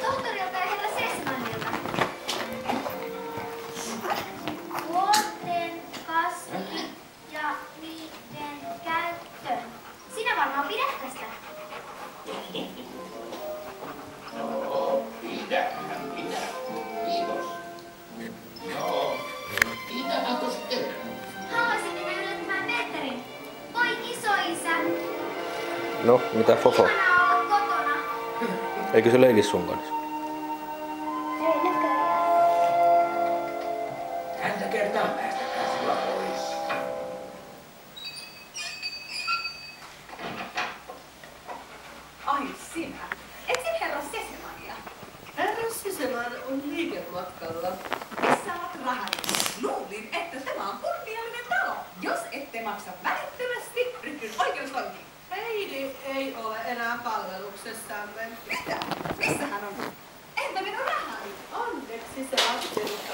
Tohtorilta ja herra Sesmanilta. Luonteen, kasvi ja niiden käyttö. Sinä varmaan pidät tästä. No, pidähän minä. Kiitos. Joo, mitä tahtoisit tehdä? Haluaisin mennä yllättämään Petterin. Voi isoisä. No, mitä Fofo? Ihanaa olla kotona. Eikö se leiki sun kanssa? Ei näköjään. Häntä kertaan päästäkää sillä pois. Ai sinä. Etsin herra Sesemania. Herra Seseman on liikematkalla. Missä ovat rahani? Luulin, että tämä on kunniallinen talo. Jos ette maksa välittömästi, ryhdyn oikeustoimiin. Heidi ei ole enää palveluksessamme. Mitä? Missä hän on? Entä minun rahani? Onneksi se laskenut